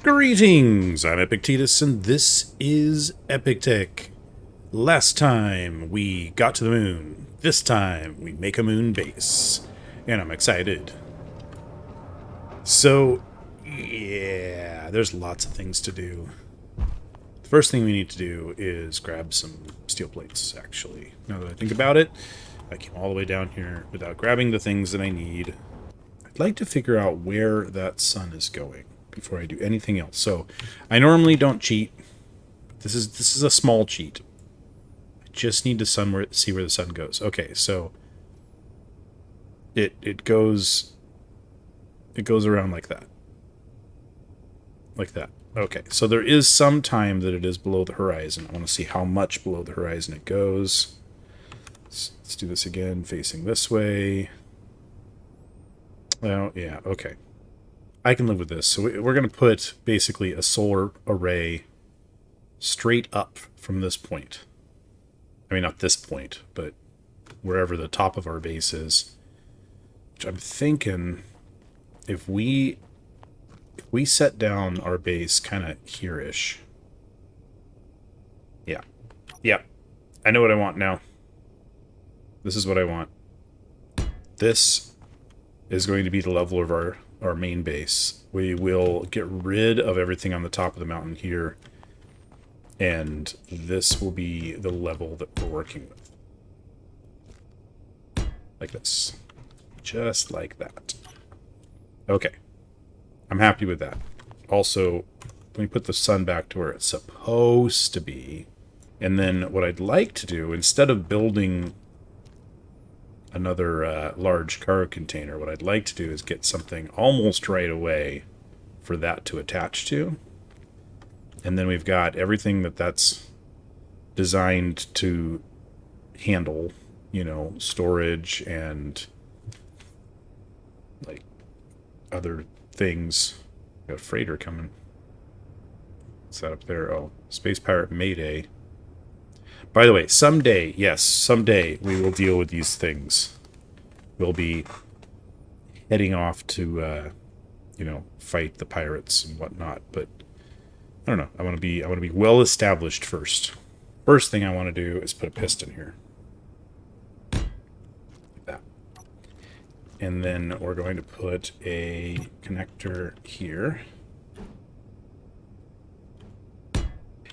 Greetings, I'm Epictetus, and this is Epictech. Last time we got to the moon. This time we make a moon base. And I'm excited. So, yeah, there's lots of things to do. The first thing we need to do is grab some steel plates, actually. Now that I think about it, I came all the way down here without grabbing the things that I need. I'd like to figure out where that sun is going before I do anything else. So, I normally don't cheat. This is a small cheat. I just need to see where the sun goes. Okay, so it goes around like that. Like that. Okay, so there is some time that it is below the horizon. I want to see how much below the horizon it goes. Let's do this again, facing this way. Well, yeah, okay. I can live with this. So we're going to put basically a solar array straight up from this point. I mean, not this point, but wherever the top of our base is. Which I'm thinking, if we set down our base kind of here-ish. Yeah. Yeah. I know what I want now. This is what I want. This is going to be the level of our main base. We will get rid of everything on the top of the mountain here. And this will be the level that we're working with. Like this. Just like that. Okay. I'm happy with that. Also, let me put the sun back to where it's supposed to be. And then what I'd like to do, instead of building another large cargo container, what I'd like to do is get something almost right away for that to attach to. And then we've got everything that's designed to handle, you know, storage and like other things. Got a freighter coming. What's that up there? Oh, Space Pirate Mayday. By the way, someday, yes, someday we will deal with these things. We'll be heading off to, you know, fight the pirates and whatnot. But I don't know. I want to be well established first. First thing I want to do is put a piston here. Like that. And then we're going to put a connector here.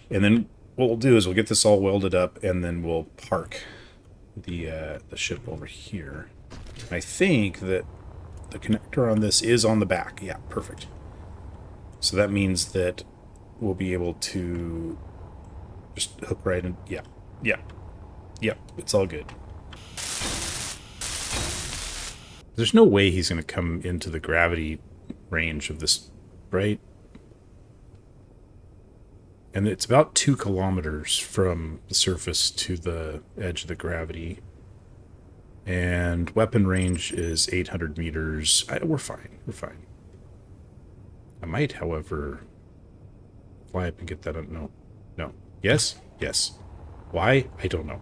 And then what we'll do is we'll get this all welded up, and then we'll park the ship over here. I think that the connector on this is on the back. Yeah, perfect. So that means that we'll be able to just hook right in. Yeah, yeah, yeah. It's all good. There's no way he's going to come into the gravity range of this, right? And it's about 2 kilometers from the surface to the edge of the gravity. And weapon range is 800 meters. We're fine. We're fine. I might, however, fly up and get that. No. No. Yes? Yes. Why? I don't know.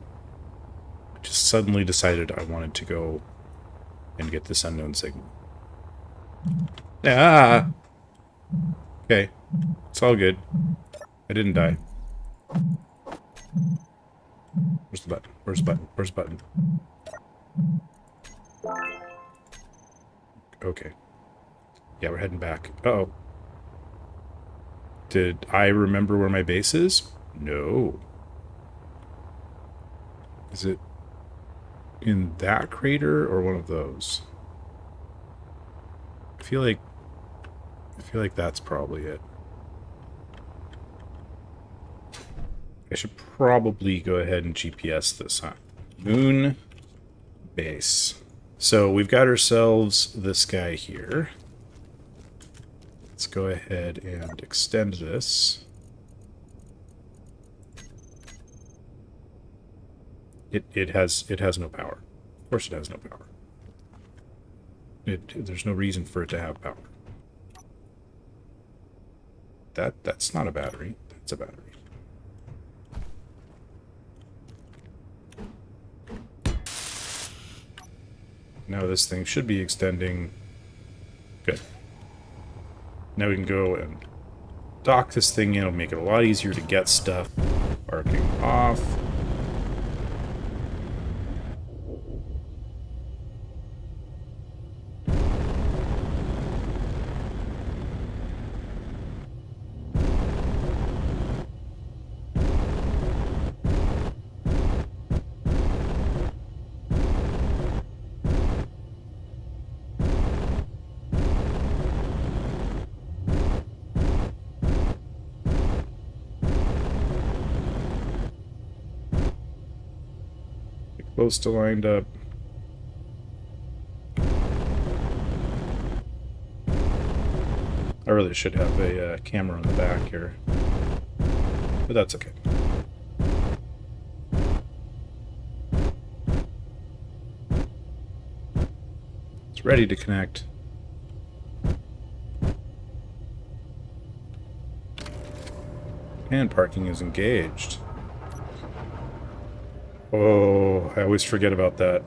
I just suddenly decided I wanted to go and get this unknown signal. Ah! Okay. It's all good. I didn't die. Where's the button? Where's the button? Where's the button? Okay. Yeah, we're heading back. Uh-oh. Did I remember where my base is? No. Is it in that crater or one of those? I feel like that's probably it. I should probably go ahead and GPS this, huh? Moon base. So we've got ourselves this guy here. Let's go ahead and extend this. It has no power. Of course it has no power. There's no reason for it to have power. That's not a battery. That's a battery. Now this thing should be extending. Good. Now we can go and dock this thing in. It'll make it a lot easier to get stuff. Parking off. Close to lined up. I really should have a camera on the back here, but that's okay. It's ready to connect. And parking is engaged. Oh, I always forget about that.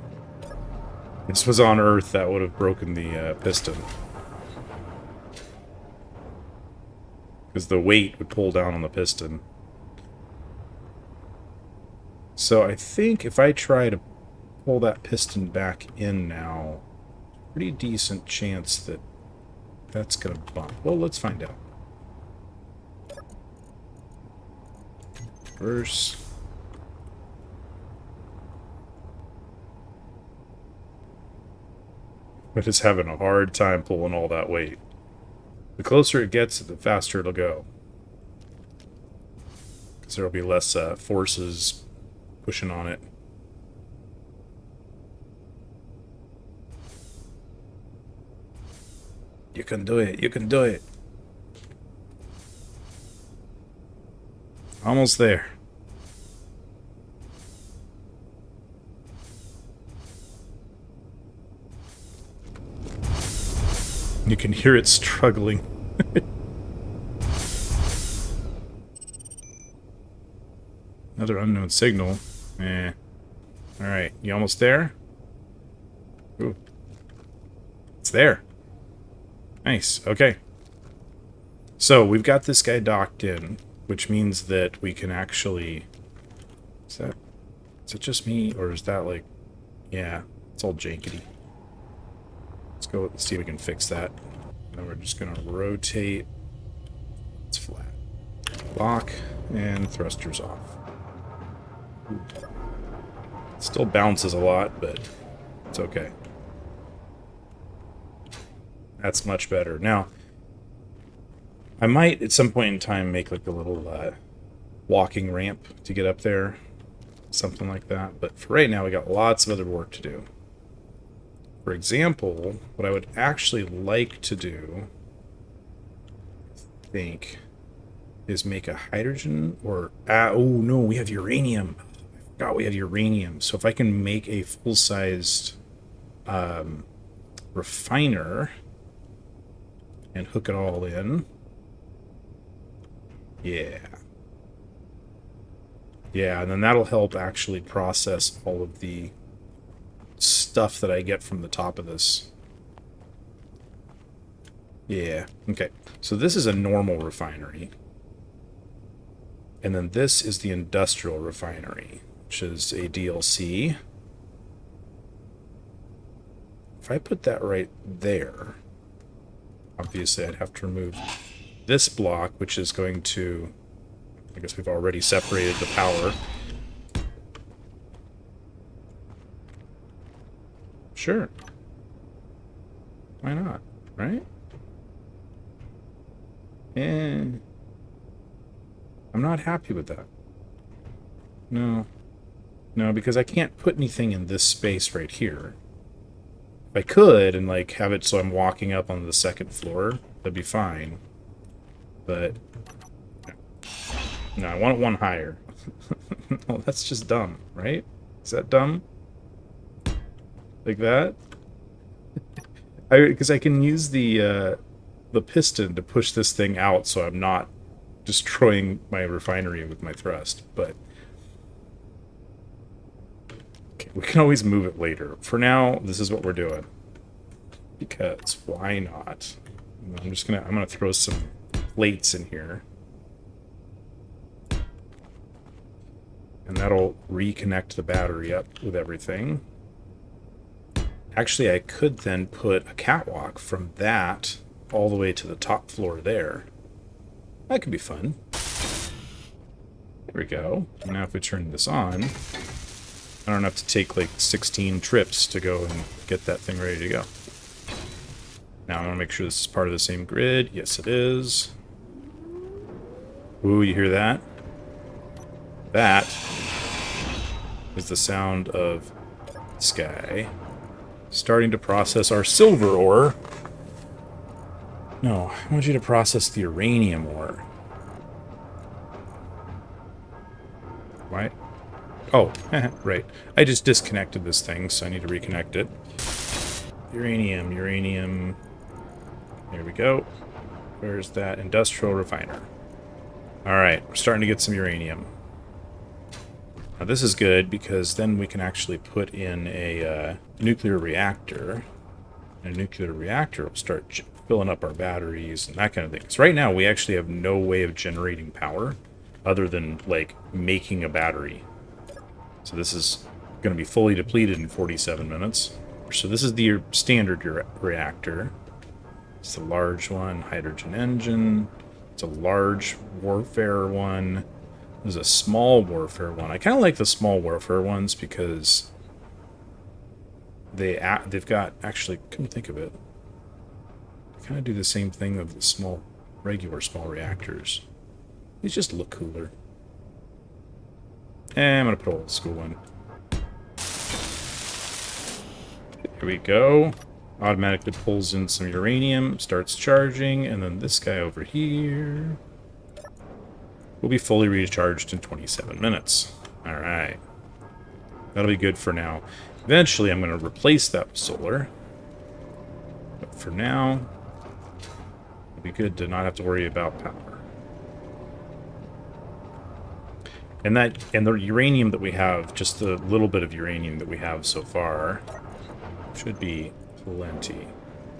If this was on Earth, that would have broken the piston. Because the weight would pull down on the piston. So I think if I try to pull that piston back in now, pretty decent chance that that's going to bump. Well, let's find out. Reverse. But it's having a hard time pulling all that weight. The closer it gets, the faster it'll go. Because there'll be less forces pushing on it. You can do it, you can do it. Almost there. You can hear it struggling. Another unknown signal. Eh. Alright, you almost there? Ooh. It's there. Nice, okay. So, we've got this guy docked in, which means that we can actually... Is it just me, or is that like... Yeah, it's all jankety. Let's go, let's see if we can fix that. And we're just going to rotate. It's flat. Lock, and thrusters off. Ooh. Still bounces a lot, but it's okay. That's much better. Now, I might at some point in time make like a little walking ramp to get up there. Something like that. But for right now, we got lots of other work to do. For example, what I would actually like to do, I think, is make a hydrogen or... oh, no, we have uranium. I forgot we have uranium. So if I can make a full-sized refiner and hook it all in. Yeah. Yeah, and then that'll help actually process all of the stuff that I get from the top of this. Yeah, okay. So this is a normal refinery. And then this is the industrial refinery, which is a DLC. If I put that right there, obviously I'd have to remove this block, which is going to... I guess we've already separated the power. Sure. Why not? Right? And I'm not happy with that. No. No, because I can't put anything in this space right here. If I could, and like have it so I'm walking up on the second floor, that'd be fine. But no, I want it one higher. No, that's just dumb, right? Is that dumb? Like that? Because I can use the piston to push this thing out so I'm not destroying my refinery with my thrust, but okay, we can always move it later. For now, this is what we're doing. Because why not? I'm gonna throw some plates in here. And that'll reconnect the battery up with everything. Actually, I could then put a catwalk from that all the way to the top floor there. That could be fun. There we go. Now if we turn this on, I don't have to take like 16 trips to go and get that thing ready to go. Now I want to make sure this is part of the same grid. Yes, it is. Ooh, you hear that? That is the sound of this guy starting to process our silver ore. No, I want you to process the uranium ore. Why? Oh, right. I just disconnected this thing, so I need to reconnect it. Uranium, uranium. There we go. Where's that industrial refiner? Alright, we're starting to get some uranium. Now this is good because then we can actually put in a nuclear reactor. And a nuclear reactor will start filling up our batteries and that kind of thing. So right now we actually have no way of generating power other than like making a battery. So this is going to be fully depleted in 47 minutes. So this is the standard reactor. It's a large one, hydrogen engine. It's a large warfare one. There's a small warfare one. I kind of like the small warfare ones because they've got, actually, come think of it, kind of do the same thing of the regular small reactors. These just look cooler. And I'm going to put an old school one. Here we go. Automatically pulls in some uranium, starts charging, and then this guy over here will be fully recharged in 27 minutes. Alright. That'll be good for now. Eventually I'm going to replace that with solar. But for now, it'll be good to not have to worry about power. And the uranium that we have, just the little bit of uranium that we have so far, should be plenty.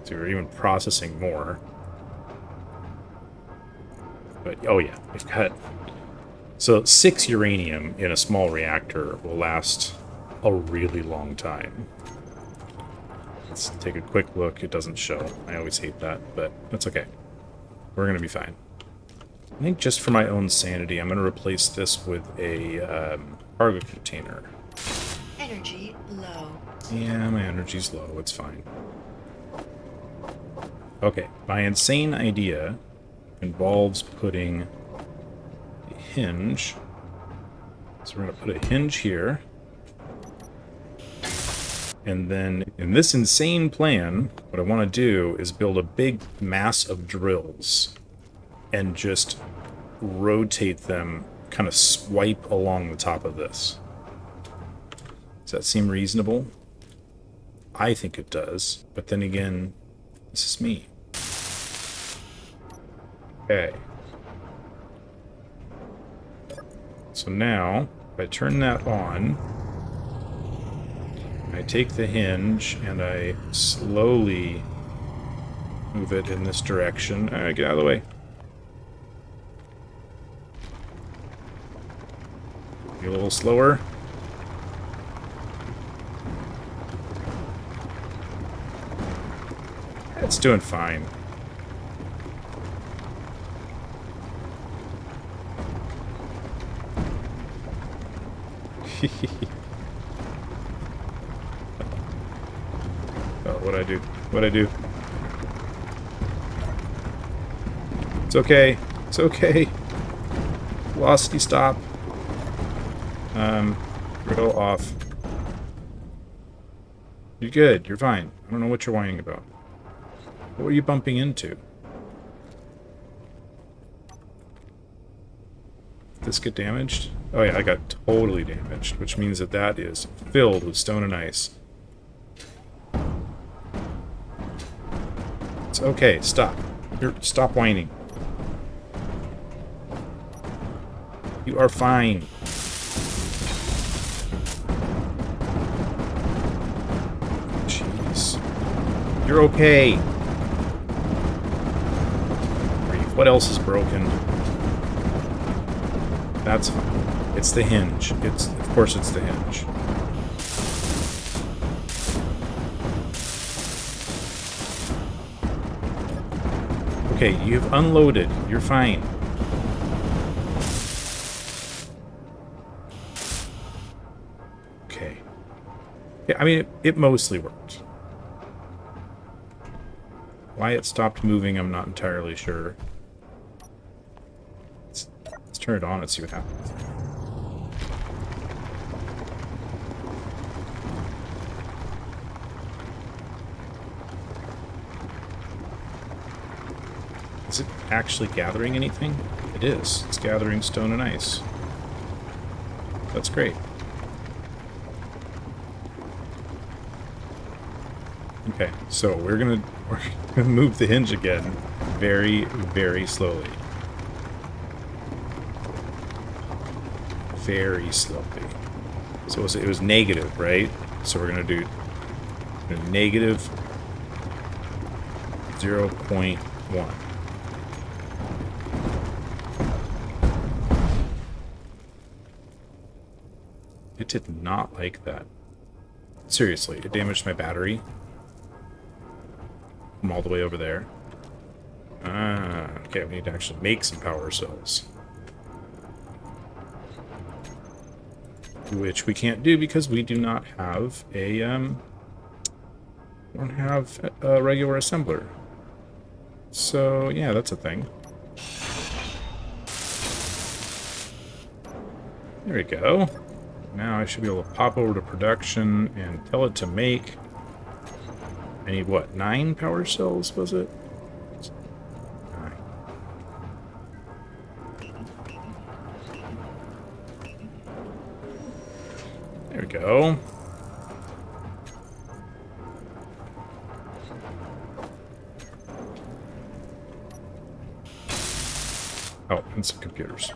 So we're even processing more. But, oh yeah, we've got... So 6 uranium in a small reactor will last a really long time. Let's take a quick look. It doesn't show. I always hate that, but that's okay. We're going to be fine. I think just for my own sanity, I'm going to replace this with a cargo container. Energy low. Yeah, my energy's low. It's fine. Okay, my insane idea involves putting a hinge. So we're going to put a hinge here. And then in this insane plan, what I want to do is build a big mass of drills and just rotate them, kind of swipe along the top of this. Does that seem reasonable? I think it does. But then again, this is me. Okay. So now, if I turn that on, I take the hinge and I slowly move it in this direction. All right, get out of the way. Be a little slower. It's doing fine. Oh, what'd I do? What'd I do? It's okay. It's okay. Velocity stop. Go off. You're good. You're fine. I don't know what you're whining about. What were you bumping into? Did this get damaged? Oh yeah, I got totally damaged, which means that that is filled with stone and ice. It's okay. Stop. Stop whining. You are fine. Jeez. You're okay. Breathe What else is broken? That's fine. It's the hinge. Of course it's the hinge. Okay, you've unloaded. You're fine. Okay. Yeah, I mean, it mostly worked. Why it stopped moving, I'm not entirely sure. Let's turn it on and see what happens. Is it actually gathering anything? It is. It's gathering stone and ice. That's great. Okay, so we're gonna move the hinge again very, very slowly. Very slowly. So it was negative, right? So we're gonna do negative 0.1. It did not like that. Seriously, it damaged my battery. From all the way over there. Ah, okay, we need to actually make some power cells. Which we can't do because we do not have a, don't have a regular assembler. So, yeah, that's a thing. There we go. Now I should be able to pop over to production and tell it to make... I need, what, 9 power cells, was it? 9. There we go. Oh, and some computers.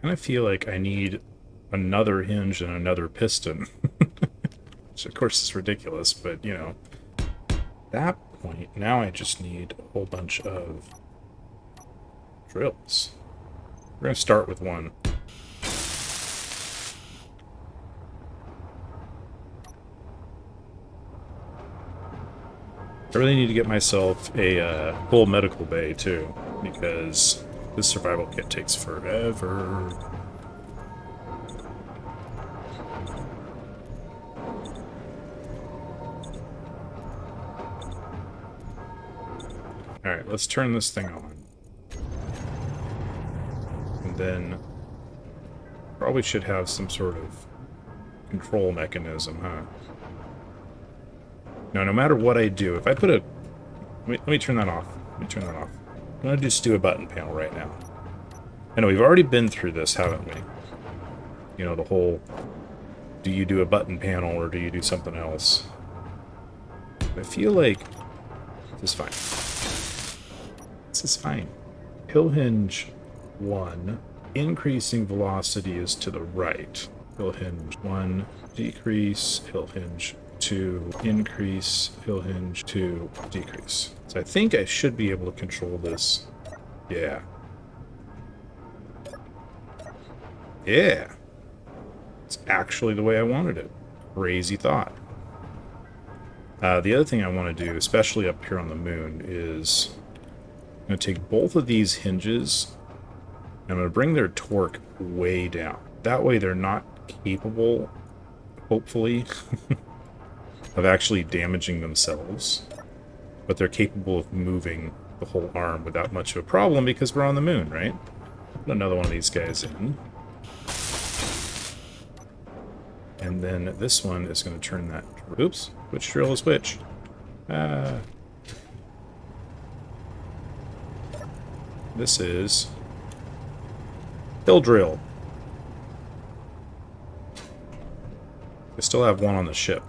Kind of feel like I need another hinge and another piston. Which of course is ridiculous, but you know. At that point, now I just need a whole bunch of drills. We're going to start with one. I really need to get myself a full medical bay too, because this survival kit takes forever. Alright, let's turn this thing on. And then probably should have some sort of control mechanism, huh? Now, no matter what I do, if I put a... let me turn that off. Let me turn that off. I'm going to just do a button panel right now. I know we've already been through this, haven't we? You know, the whole... do you do a button panel or do you do something else? I feel like... this is fine. This is fine. Hill hinge 1. Increasing velocity is to the right. Hill hinge 1. Decrease. Hill hinge 2. Increase. Hill hinge 2. Decrease. So I think I should be able to control this. Yeah. Yeah. It's actually the way I wanted it. Crazy thought. The other thing I want to do, especially up here on the moon, is I'm going to take both of these hinges and I'm going to bring their torque way down. That way they're not capable, hopefully, of actually damaging themselves. But they're capable of moving the whole arm without much of a problem because we're on the moon, right? Put another one of these guys in. And then this one is going to turn that... oops, which drill is which? This is... hill drill. I still have one on the ship.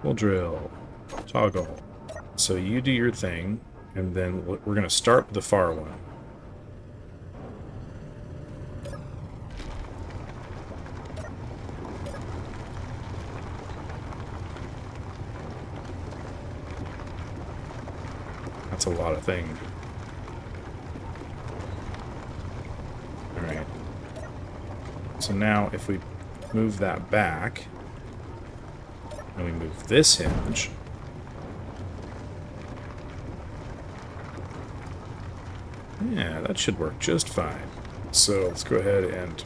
Hill drill. Toggle. So you do your thing, and then we're going to start with the far one. That's a lot of thing. Alright. So now if we move that back, and we move this hinge, yeah, that should work just fine. So let's go ahead and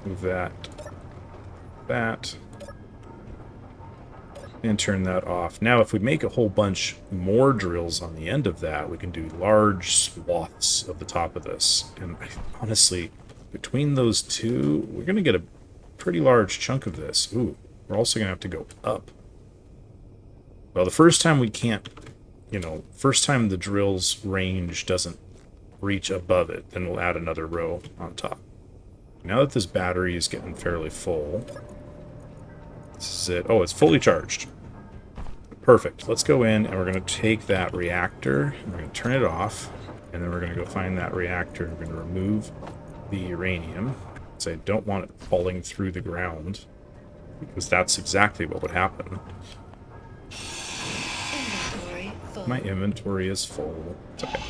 move that, and turn that off. Now, if we make a whole bunch more drills on the end of that, we can do large swaths of the top of this. And honestly, between those two, we're going to get a pretty large chunk of this. Ooh, we're also going to have to go up. Well, the first time we can't, you know, first time the drill's range doesn't reach above it, then we'll add another row on top. Now that this battery is getting fairly full, this is it. Oh, it's fully charged. Perfect. Let's go in and we're going to take that reactor, and we're going to turn it off, and then we're going to go find that reactor, and we're going to remove the uranium. So I don't want it falling through the ground, because that's exactly what would happen. Inventory full. My inventory is full. It's okay.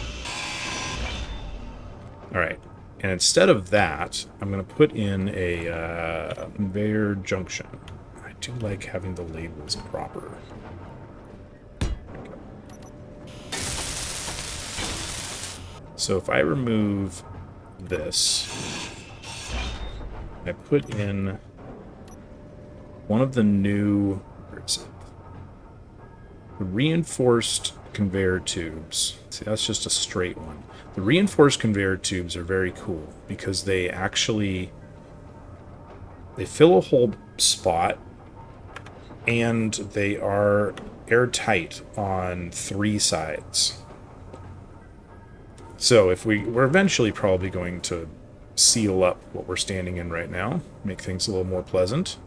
Alright. And instead of that, I'm going to put in a conveyor junction. I do like having the labels proper. So if I remove this, I put in one of the new, where is it? The reinforced conveyor tubes. See, that's just a straight one. The reinforced conveyor tubes are very cool because they actually, they fill a whole spot and they are airtight on 3 sides. So if we're eventually probably going to seal up what we're standing in right now, make things a little more pleasant.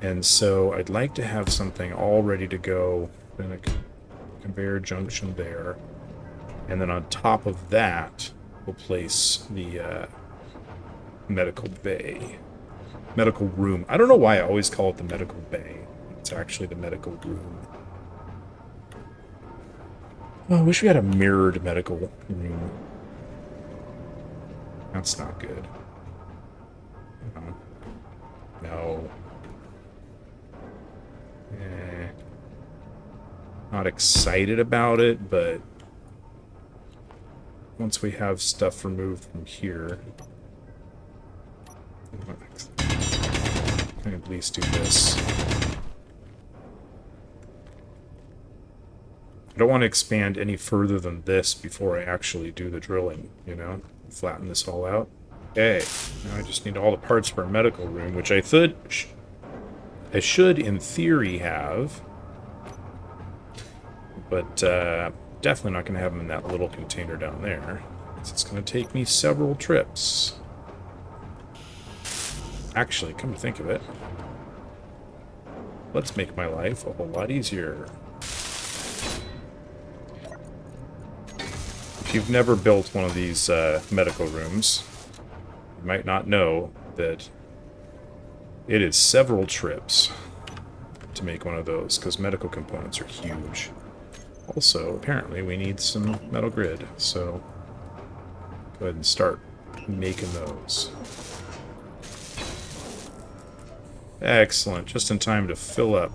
And so I'd like to have something all ready to go, then a conveyor junction there. And then on top of that, we'll place the medical bay. Medical room. I don't know why I always call it the medical bay. It's actually the medical room. Oh, I wish we had a mirrored medical room. That's not good. No. Not excited about it, but once we have stuff removed from here, I can at least do this. I don't want to expand any further than this before I actually do the drilling, you know? Flatten this all out. Okay, now I just need all the parts for a medical room, which I should, in theory, have. But definitely not going to have them in that little container down there. It's going to take me several trips. Actually, come to think of it, let's make my life a whole lot easier. If you've never built one of these medical rooms, you might not know that it is several trips to make one of those, because medical components are huge. Also, apparently, we need some metal grid, so go ahead and start making those. Excellent, just in time to fill up.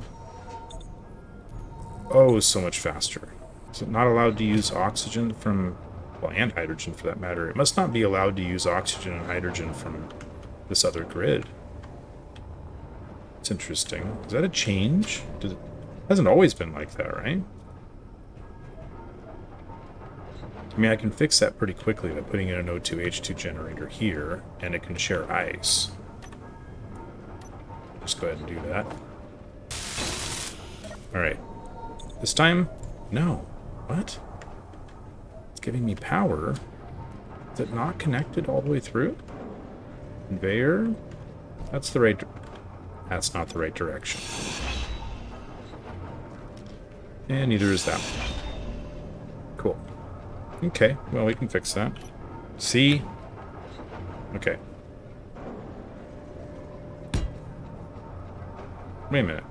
Oh, so much faster. Is it not allowed to use oxygen from, well, and hydrogen for that matter? It must not be allowed to use oxygen and hydrogen from this other grid. It's interesting. Is that a change? It hasn't always been like that, right? I mean, I can fix that pretty quickly by putting in an O2H2 generator here, and it can share ice. Just go ahead and do that. Alright. This time, no. What? It's giving me power. Is it not connected all the way through? Conveyor? That's the right... That's not the right direction. And neither is that one. Cool. Okay, well, we can fix that. See? Okay. Wait a minute.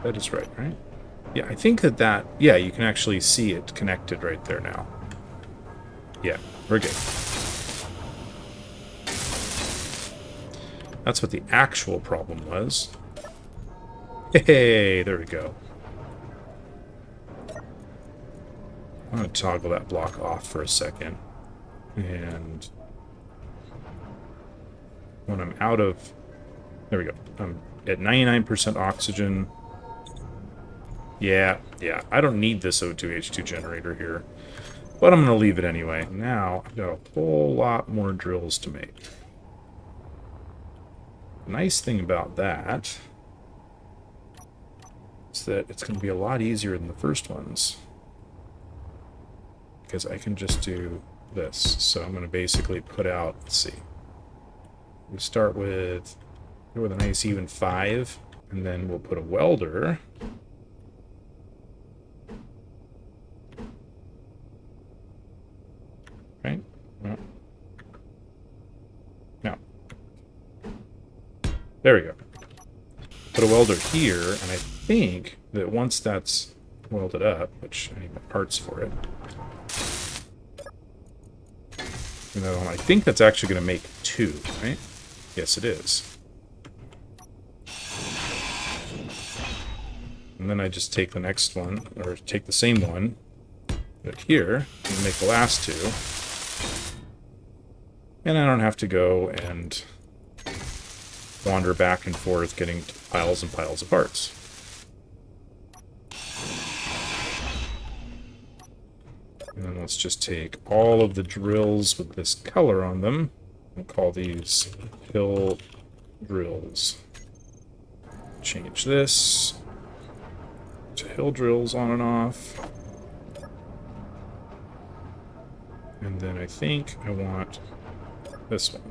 That is right? Yeah, I think that... Yeah, you can actually see it connected right there now. Yeah, we're good. That's what the actual problem was. Hey, there we go. I'm going to toggle that block off for a second. And when I'm out of... There we go. I'm at 99% oxygen. Yeah. I don't need this O2H2 generator here. But I'm going to leave it anyway. Now, I've got a whole lot more drills to make. The nice thing about that is that it's going to be a lot easier than the first ones. Because I can just do this. So I'm going to basically put out, let's see. We start with a nice even 5, and then we'll put a welder. Right? No. There we go. Put a welder here, and I think that once that's welded up, which I need my parts for it, I think that's actually going to make 2, right? Yes, it is. And then I just take the next one, or take the same one, put it here, and make the last 2. And I don't have to go and wander back and forth getting piles and piles of parts. And then let's just take all of the drills with this color on them and call these hill drills. Change this to hill drills on and off. And then I think I want this one.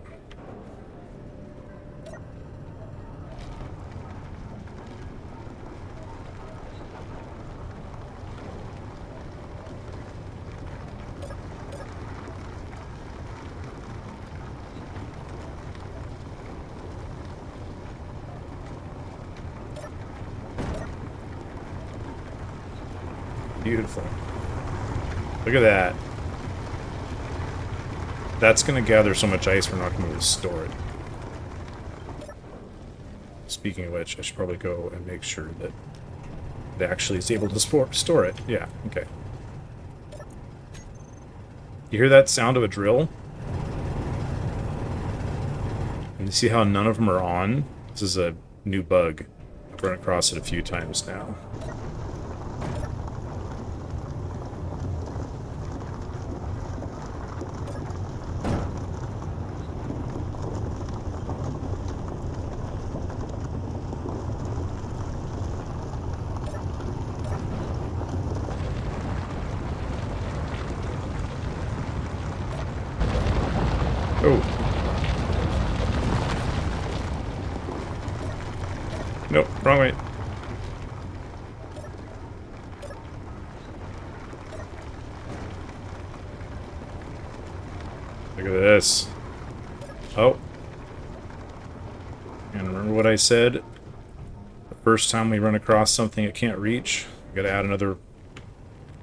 Beautiful. Look at that. That's going to gather so much ice we're not going to be able to store it. Speaking of which, I should probably go and make sure that it actually is able to store it. Yeah, okay. You hear that sound of a drill? And you see how none of them are on? This is a new bug. I've run across it a few times now. Oh. Nope, wrong way. Look at this. Oh. And remember what I said? The first time we run across something it can't reach, we gotta add another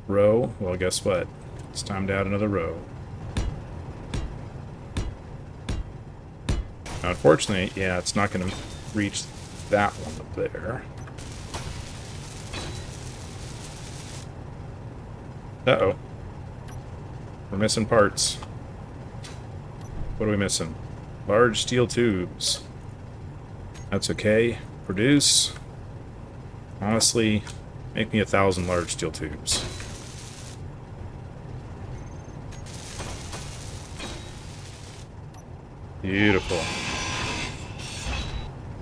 row. Well, guess what? It's time to add another row. Now, unfortunately, yeah, it's not going to reach that one up there. Uh-oh. We're missing parts. What are we missing? Large steel tubes. That's okay. Produce. Honestly, make me 1,000 large steel tubes. Beautiful.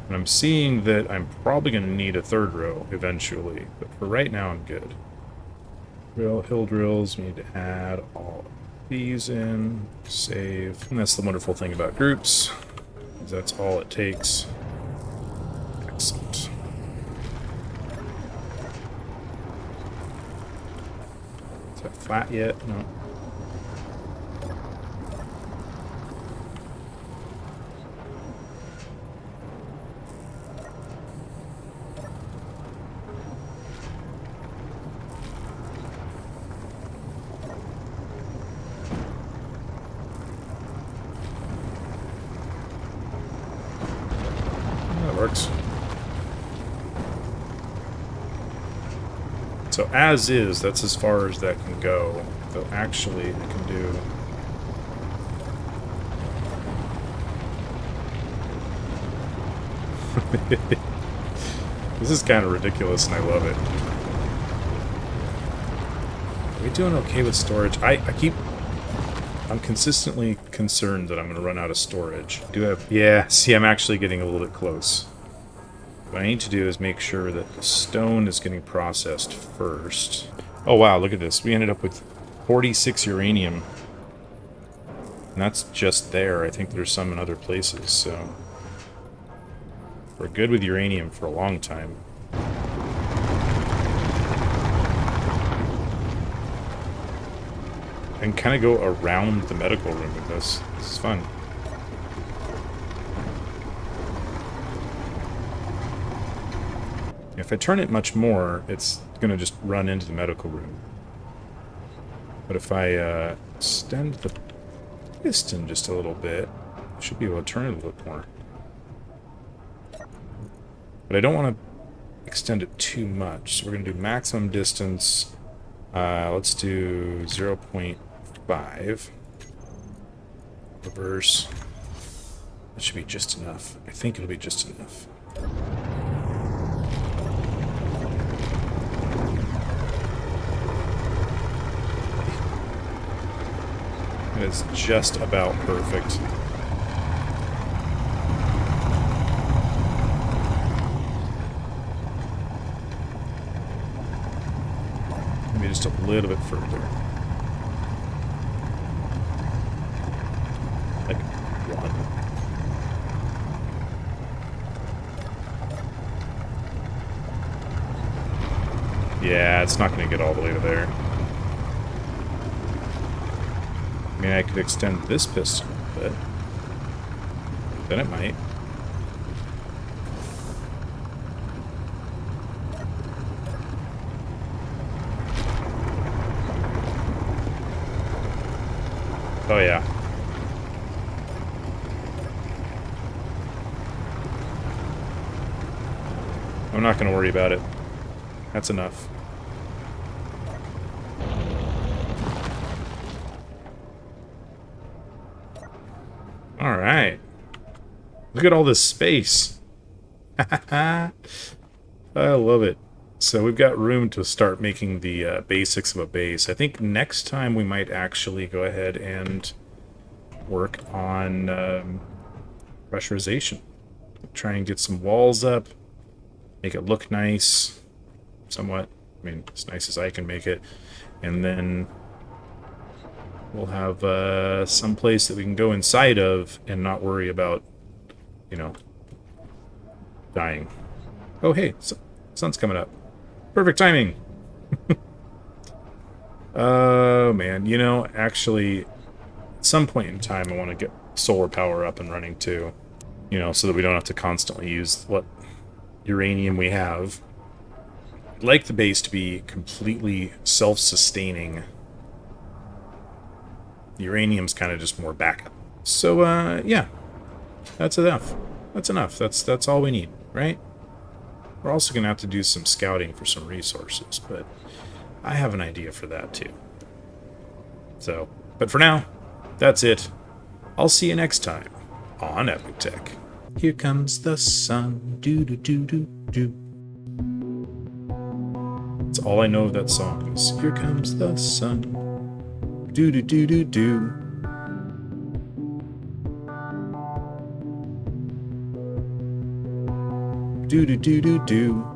And I'm seeing that I'm probably going to need a third row eventually, but for right now I'm good. Hill drills, we need to add all of these in, save. And that's the wonderful thing about groups, is that's all it takes. Excellent. Is that flat yet? No. sparks. So as is, that's as far as that can go. Though actually, it can do... This is kind of ridiculous, and I love it. Are we doing okay with storage? I'm consistently concerned that I'm going to run out of storage. Yeah, see, I'm actually getting a little bit close. What I need to do is make sure that the stone is getting processed first. Oh wow, look at this. We ended up with 46 uranium. And that's just there. I think there's some in other places, so... We're good with uranium for a long time. And kind of go around the medical room with this. This is fun. If I turn it much more, it's going to just run into the medical room. But if I extend the piston just a little bit, I should be able to turn it a little bit more. But I don't want to extend it too much. So we're going to do maximum distance. Let's do 0.5. Reverse. That should be just enough. I think it'll be just enough. It is just about perfect. Maybe just a little bit further. Like 1. Yeah, it's not going to get all the way to there. I mean, I could extend this piston a bit. Then it might. Oh, yeah. I'm not going to worry about it. That's enough. Alright. Look at all this space. I love it. So we've got room to start making the basics of a base. I think next time we might actually go ahead and work on pressurization. Try and get some walls up. Make it look nice. Somewhat. I mean, as nice as I can make it. And then we'll have some place that we can go inside of and not worry about, you know, dying. Oh, hey, sun's coming up. Perfect timing. Oh, man. You know, actually, at some point in time, I want to get solar power up and running, too. You know, so that we don't have to constantly use what uranium we have. I'd like the base to be completely self-sustaining. Uranium's kind of just more backup. So, yeah. That's enough. That's enough. That's all we need, right? We're also going to have to do some scouting for some resources, but I have an idea for that, too. So, but for now, that's it. I'll see you next time on Epic Tech. Here comes the sun. Do-do-do-do-do. That's all I know of that song is, here comes the sun. Do-do-do-do-do. Do-do-do-do-do.